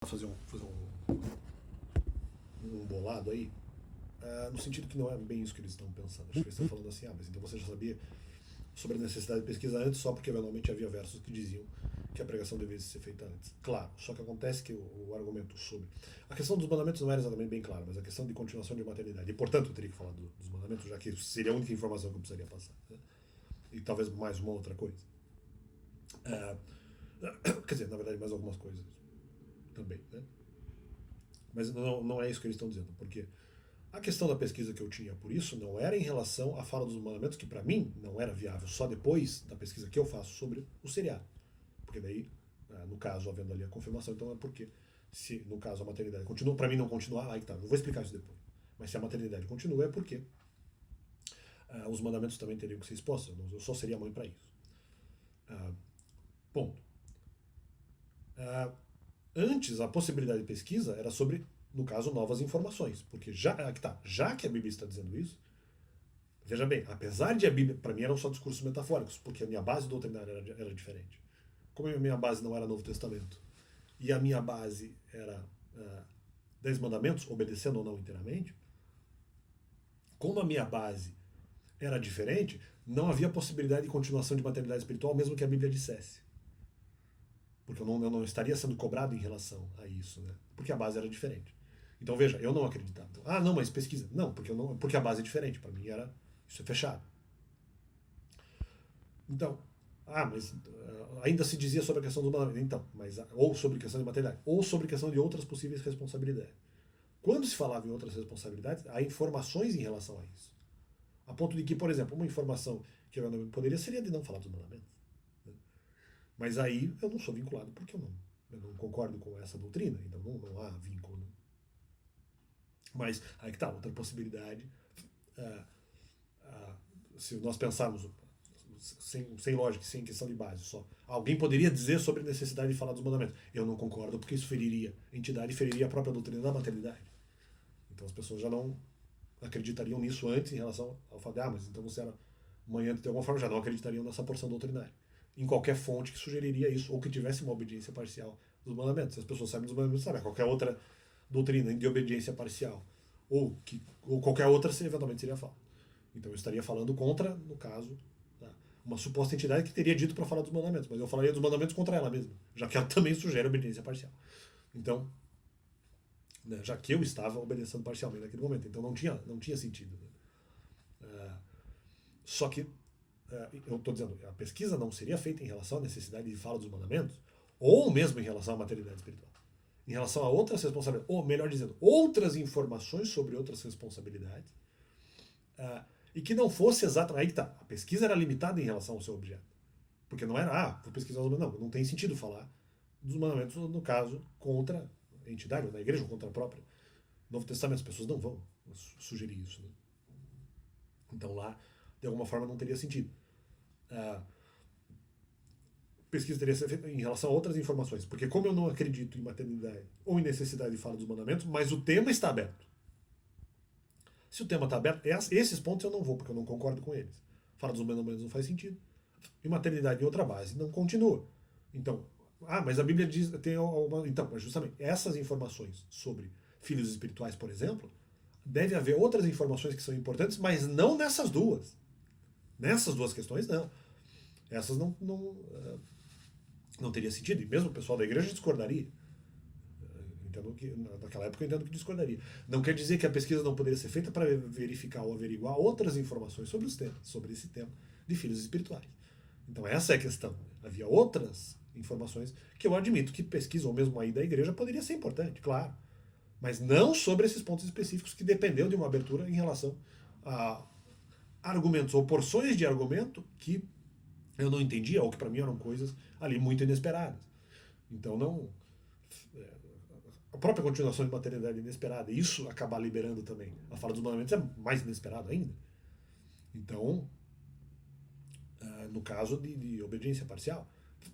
fazer um bolado aí, no sentido que não é bem isso que eles estão pensando. Acho que eles estão falando assim, mas então você já sabia sobre a necessidade de pesquisa antes só porque eventualmente havia versos que diziam que a pregação deveria ser feita antes. Claro, só que acontece que o argumento sobre... A questão dos mandamentos não era exatamente bem clara, mas a questão de continuação de maternidade. E, portanto, eu teria que falar dos mandamentos, já que seria a única informação que eu precisaria passar. Né? E talvez mais uma outra coisa. Quer dizer, na verdade, mais algumas coisas também. Né? Mas não é isso que eles estão dizendo, porque a questão da pesquisa que eu tinha por isso não era em relação à fala dos mandamentos, que para mim não era viável, só depois da pesquisa que eu faço sobre o seriado. Porque daí, no caso, havendo ali a confirmação, então é porque, se no caso a maternidade continua, para mim não continuar, aí que tá, eu vou explicar isso depois. Mas se a maternidade continua é porque os mandamentos também teriam que ser expostos, eu só seria mãe para isso. Ponto. Antes, a possibilidade de pesquisa era sobre, no caso, novas informações. Porque já que a Bíblia está dizendo isso, veja bem, apesar de a Bíblia, para mim, eram só discursos metafóricos, porque a minha base doutrinária era diferente. Como a minha base não era Novo Testamento, e a minha base era 10 mandamentos, obedecendo ou não inteiramente, como a minha base era diferente, não havia possibilidade de continuação de maternidade espiritual, mesmo que a Bíblia dissesse. Porque eu não estaria sendo cobrado em relação a isso, né? Porque a base era diferente. Então veja, eu não acreditava. Então, não, mas pesquisa. Não, porque a base é diferente. Para mim era isso é fechado. Então, mas ainda se dizia sobre a questão do mandamento. Então, ou sobre a questão de maternidade, ou sobre a questão de outras possíveis responsabilidades. Quando se falava em outras responsabilidades, há informações em relação a isso. A ponto de que, por exemplo, uma informação que eu poderia seria de não falar dos mandamentos. Mas aí eu não sou vinculado porque eu não concordo com essa doutrina, então não há vínculo. Né? Mas aí que está, outra possibilidade, se nós pensarmos sem lógica, sem questão de base, só alguém poderia dizer sobre a necessidade de falar dos mandamentos. Eu não concordo porque isso feriria a entidade e feriria a própria doutrina da maternidade. Então as pessoas já não acreditariam nisso antes em relação ao fato de, mas então você era mãe antes de alguma forma, já não acreditariam nessa porção doutrinária. Em qualquer fonte que sugeriria isso, ou que tivesse uma obediência parcial dos mandamentos. Se as pessoas sabem dos mandamentos, sabem qualquer outra doutrina de obediência parcial, ou qualquer outra, eventualmente seria falta. Então eu estaria falando contra, no caso, uma suposta entidade que teria dito para falar dos mandamentos, mas eu falaria dos mandamentos contra ela mesma, já que ela também sugere obediência parcial. Então, já que eu estava obedecendo parcialmente naquele momento, então não tinha sentido. Né? Só que eu estou dizendo, a pesquisa não seria feita em relação à necessidade de fala dos mandamentos, ou mesmo em relação à maternidade espiritual. Em relação a outras responsabilidades, ou melhor dizendo, outras informações sobre outras responsabilidades, e que não fosse exatamente. Aí que tá, a pesquisa era limitada em relação ao seu objeto. Porque não era, vou pesquisar os mandamentos. Não tem sentido falar dos mandamentos, no caso, contra a entidade, ou na igreja, ou contra a própria Novo Testamento. As pessoas não vão sugerir isso. Né? Então lá, de alguma forma, não teria sentido. Pesquisa teria que ser feita em relação a outras informações. Porque como eu não acredito em maternidade ou em necessidade de fala dos mandamentos, mas o tema está aberto. Se o tema está aberto, esses pontos eu não vou, porque eu não concordo com eles. Fala dos mandamentos não faz sentido. E maternidade em outra base não continua. Então, mas a Bíblia diz, tem uma, então, justamente essas informações sobre filhos espirituais, por exemplo, deve haver outras informações que são importantes, mas não nessas duas. Nessas duas questões, não. Essas não teria sentido. E mesmo o pessoal da igreja discordaria. Entendo que, naquela época eu entendo que discordaria. Não quer dizer que a pesquisa não poderia ser feita para verificar ou averiguar outras informações sobre esse tema de filhos espirituais. Então essa é a questão. Havia outras informações que eu admito que pesquisa, ou mesmo aí da igreja, poderia ser importante, claro. Mas não sobre esses pontos específicos que dependeu de uma abertura em relação a argumentos ou porções de argumento que eu não entendia, ou que para mim eram coisas ali muito inesperadas. Então não... A própria continuação de maternidade inesperada, isso acabar liberando também a fala dos mandamentos é mais inesperado ainda. Então, no caso de obediência parcial.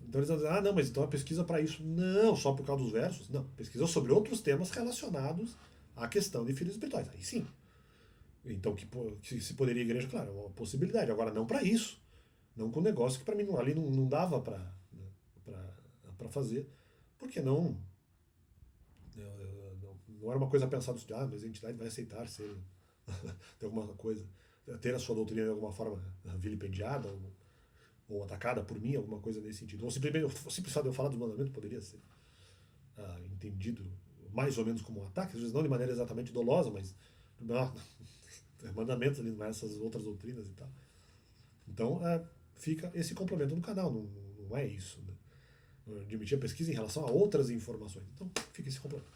Então eles vão dizer, não, mas então a pesquisa para isso. Não, só por causa dos versos. Não, pesquisa sobre outros temas relacionados à questão de filhos espirituais. Aí sim. Então, que se poderia a igreja, claro, é uma possibilidade. Agora, não para isso. Não com um negócio que para mim ali não dava para fazer. Porque não Não era uma coisa pensada assim, mas a entidade vai aceitar ser de alguma coisa, ter a sua doutrina de alguma forma vilipendiada ou atacada por mim, alguma coisa nesse sentido. Ou simplesmente, o simples fato de eu falar dos mandamentos poderia ser entendido mais ou menos como um ataque, às vezes não de maneira exatamente dolosa, mas mandamentos ali, essas outras doutrinas e tal. Então, fica esse complemento no canal, não é isso. Né? Eu admiti a pesquisa em relação a outras informações. Então, fica esse complemento.